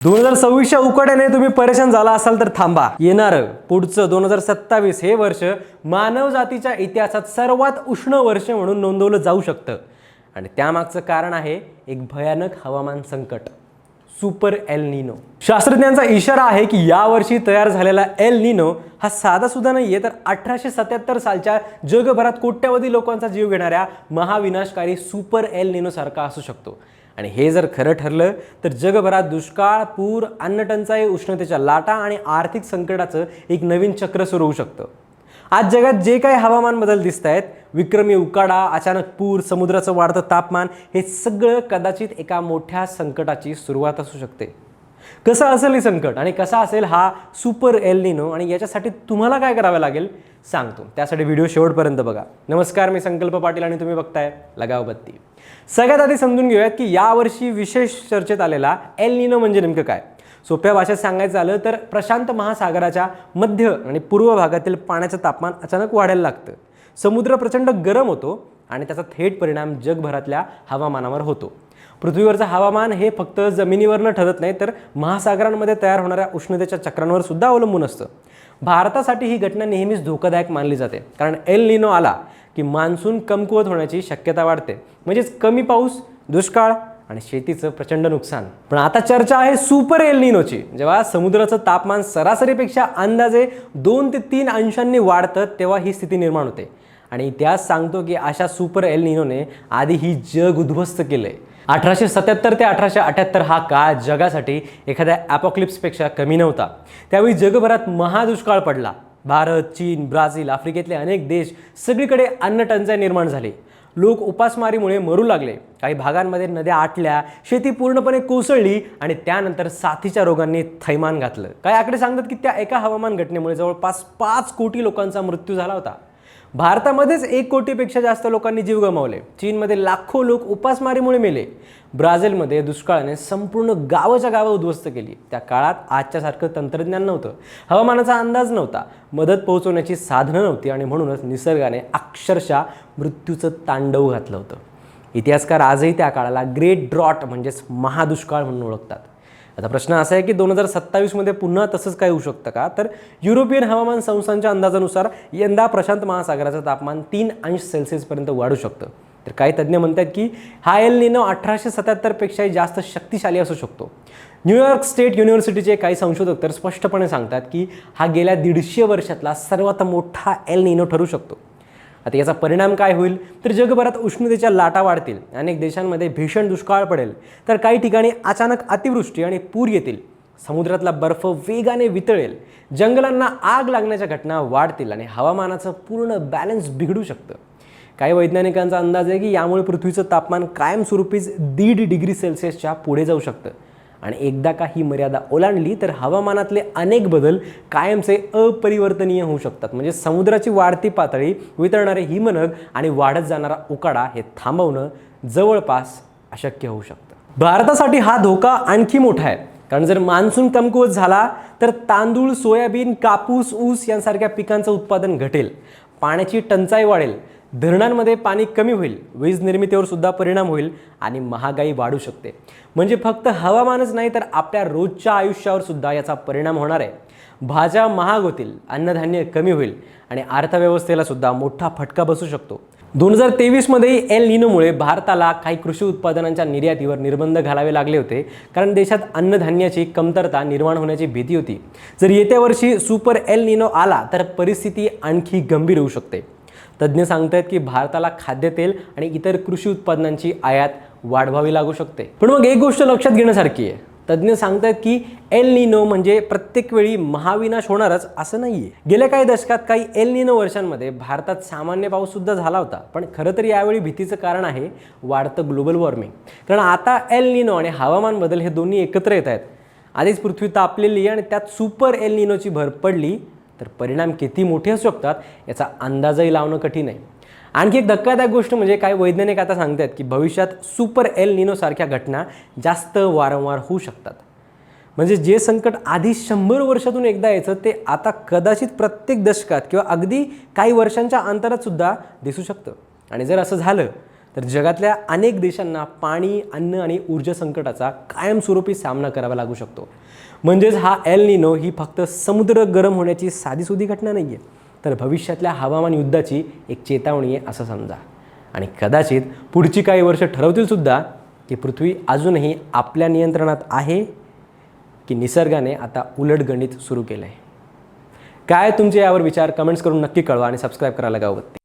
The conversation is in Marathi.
2026च्या उकाड्याने तुम्ही परेशान झाला असाल तर थांबा. येणारं पुढचं 2027 हे वर्ष मानवजातीच्या इतिहासात सर्वात उष्ण वर्ष म्हणून नोंदवलं जाऊ शकतं. आणि त्यामागचं कारण आहे एक भयानक हवामान संकट, सुपर एल निनो. शास्त्रज्ञांचा इशारा आहे की यावर्षी तयार झालेला एल निनो हा साधा सुद्धा नाहीये, तर 1877 सालच्या जगभरात कोट्यावधी लोकांचा जीव घेणाऱ्या महाविनाशकारी सुपर एल निनो सारखा असू शकतो. आणि हे जर खरं ठरलं तर जगभरात दुष्काळ, पूर, अन्नटंचाई, उष्णतेच्या लाटा आणि आर्थिक संकटाचं एक नवीन चक्र सुरू होऊ शकतं. आज जगात जे काही हवामान बदल दिसत आहेत, विक्रमी उकाडा, अचानक पूर, समुद्राचं वाढतं तापमान, हे सगळं कदाचित एका मोठ्या संकटाची सुरुवात असू शकते. कसं असेल हे संकट आणि कसा असेल हा सुपर एल निनो आणि याच्यासाठी तुम्हाला काय करावं लागेल सांगतो. त्यासाठी व्हिडिओ शेवटपर्यंत बघा. नमस्कार, मी संकल्प पाटील आणि तुम्ही बघताय लगाव बत्ती. सगळ्यात आधी समजून घेऊयात की यावर्षी विशेष चर्चेत आलेला एल निनो म्हणजे नेमकं काय. सोप्या भाषेत सांगायचं झालं तर प्रशांत महासागराच्या मध्य आणि पूर्व भागातील पाण्याचं तापमान अचानक वाढायला लागतं. समुद्र प्रचंड गरम होतो आणि त्याचा थेट परिणाम जगभरातल्या हवामानावर होतो. पृथ्वीवरचं हवामान हे फक्त जमिनीवरनं ठरत नाही, तर महासागरांमध्ये तयार होणाऱ्या उष्णतेच्या चक्रांवर सुद्धा अवलंबून असतं. भारतासाठी ही घटना नेहमीच धोकादायक मानली जाते, कारण एल निनो आला की मान्सून कमकुवत होण्याची शक्यता वाढते. म्हणजेच कमी पाऊस, दुष्काळ आणि शेतीचं प्रचंड नुकसान. पण आता चर्चा आहे सुपर एल निनोची. जेव्हा समुद्राचं तापमान सरासरीपेक्षा अंदाजे 2 ते 3 अंशांनी वाढतं तेव्हा ही स्थिती निर्माण होते. आणि इतिहास सांगतो की अशा सुपर एल निनोने आधी ही जग उद्ध्वस्त केलंय. 1877 ते 1878 हा काळ जगासाठी एखाद्या ॲपोक्लिप्सपेक्षा कमी नव्हता. त्यावेळी जगभरात महादुष्काळ पडला. भारत, चीन, ब्राझील, आफ्रिकेतले अनेक देश सगळीकडे अन्नटंचाई निर्माण झाली. लोक उपासमारीमुळे मरू लागले. काही भागांमध्ये नद्या आटल्या, शेती पूर्णपणे कोसळली आणि त्यानंतर साथीच्या रोगांनी थैमान घातलं. काही आकडे सांगतात की त्या एका हवामान घटनेमुळे जवळपास 5 कोटी लोकांचा मृत्यू झाला होता. भारतामध्येच 1 कोटीपेक्षा जास्त लोकांनी जीव गमावले. चीनमध्ये लाखो लोक उपासमारीमुळे मेले. ब्राझीलमध्ये दुष्काळाने संपूर्ण गावाच्या गावं उद्ध्वस्त केली. त्या काळात आजच्यासारखं तंत्रज्ञान नव्हतं, हवामानाचा अंदाज नव्हता, मदत पोहोचवण्याची साधनं नव्हती आणि म्हणूनच निसर्गाने अक्षरशः मृत्यूचं तांडव घातलं होतं. इतिहासकार आजही त्या काळाला ग्रेट ड्रॉट म्हणजेच महादुष्काळ म्हणून ओळखतात. आता प्रश्न असा आहे की 2027 पुन्हा तसंच काय होऊ शकतं का. तर युरोपियन हवामान संस्थांच्या अंदाजानुसार यंदा प्रशांत महासागराचं तापमान 3 अंश सेल्सिअसपर्यंत वाढू शकतं. तर काही तज्ज्ञ म्हणतात की हा एल निनो 1877 पेक्षाही जास्त शक्तिशाली असू शकतो. न्यूयॉर्क स्टेट युनिव्हर्सिटीचे काही संशोधक तर स्पष्टपणे सांगतात की हा गेल्या 150 वर्षातला सर्वात मोठा एल निनो ठरू शकतो. आता याचा परिणाम काय होईल तर जगभरात उष्णतेच्या लाटा वाढतील, अनेक देशांमध्ये भीषण दुष्काळ पडेल, तर काही ठिकाणी अचानक अतिवृष्टी आणि पूर येतील. समुद्रातला बर्फ वेगाने वितळेल, जंगलांना आग लागण्याच्या घटना वाढतील आणि हवामानाचं पूर्ण बॅलन्स बिघडू शकतं. काही वैज्ञानिकांचा अंदाज आहे की यामुळे पृथ्वीचं तापमान कायमस्वरूपीच 1.5 डिग्री सेल्सिअसच्या पुढे जाऊ शकतं. आणि एकदा का ही मर्यादा ओलांडली तर हवामानातले अनेक बदल कायमचे अपरिवर्तनीय होऊ शकतात. म्हणजे समुद्राची वाढती पातळी, वितळणारे हिमनग आणि वाढत जाणारा उकाडा हे थांबवणं जवळपास अशक्य होऊ शकतं. भारतासाठी हा धोका आणखी मोठा आहे, कारण जर मान्सून कमकुवत झाला तर तांदूळ, सोयाबीन, कापूस, ऊस यांसारख्या पिकांचं उत्पादन घटेल, पाण्याची टंचाई वाढेल, धरणांमध्ये पाणी कमी होईल, वीज निर्मितीवर सुद्धा परिणाम होईल आणि महागाई वाढू शकते. म्हणजे फक्त हवामानच नाही तर आपल्या रोजच्या आयुष्यावर सुद्धा याचा परिणाम होणार आहे. भाज्या महाग होतील, अन्नधान्य कमी होईल आणि अर्थव्यवस्थेला सुद्धा मोठा फटका बसू शकतो. 2023 एल निनोमुळे भारताला काही कृषी उत्पादनांच्या निर्यातीवर निर्बंध घालावे लागले होते, कारण देशात अन्नधान्याची कमतरता निर्माण होण्याची भीती होती. जर येत्या वर्षी सुपर एल निनो आला तर परिस्थिती आणखी गंभीर होऊ शकते. तज्ज्ञ सांगतायत की भारताला खाद्यतेल आणि इतर कृषी उत्पादनांची आयात वाढवावी लागू शकते. पण मग एक गोष्ट लक्षात घेण्यासारखी आहे. तज्ज्ञ सांगतायत की एल निनो म्हणजे प्रत्येक वेळी महाविनाश होणारच असं नाहीये. गेल्या काही दशकात काही एल निनो वर्षांमध्ये भारतात सामान्य पाऊस सुद्धा झाला होता. पण खरं तर यावेळी भीतीचं कारण आहे वाढतं ग्लोबल वॉर्मिंग. कारण आता एल निनो आणि हवामान बदल हे दोन्ही एकत्र येत आहेत. आधीच पृथ्वी तापलेली आणि त्यात सुपर एल निनोची भर पडली तर परिणाम किती मोठे असू शकतात याचा अंदाजही लावणं कठीण आहे. आणखी एक धक्कादायक गोष्ट म्हणजे काही वैज्ञानिक आता सांगतात की भविष्यात सुपर एल निनो सारख्या घटना जास्त वारंवार होऊ शकतात. म्हणजे जे संकट आधी 100 वर्षातून एकदा यायचं ते आता कदाचित प्रत्येक दशकात किंवा अगदी काही वर्षांच्या अंतरात सुद्धा दिसू शकतं. आणि जर असं झालं तर जगातल्या अनेक देशांना पाणी, अन्न आणि ऊर्जा संकटाचा कायमस्वरूपी सामना करावा लागू शकतो. म्हणजेच हा एल निनो ही फक्त समुद्र गरम होण्याची साधीसुधी घटना नाही आहे, तर भविष्यातल्या हवामान युद्धाची एक चेतावणी आहे असं समजा. आणि कदाचित पुढची काही वर्ष ठरवतील सुद्धा की पृथ्वी अजूनही आपल्या नियंत्रणात आहे की निसर्गाने आता उलट गणित सुरू केलं आहे. काय तुमचे यावर विचार कमेंट्स करून नक्की कळवा आणि सबस्क्राईब करायला गावबत्ती.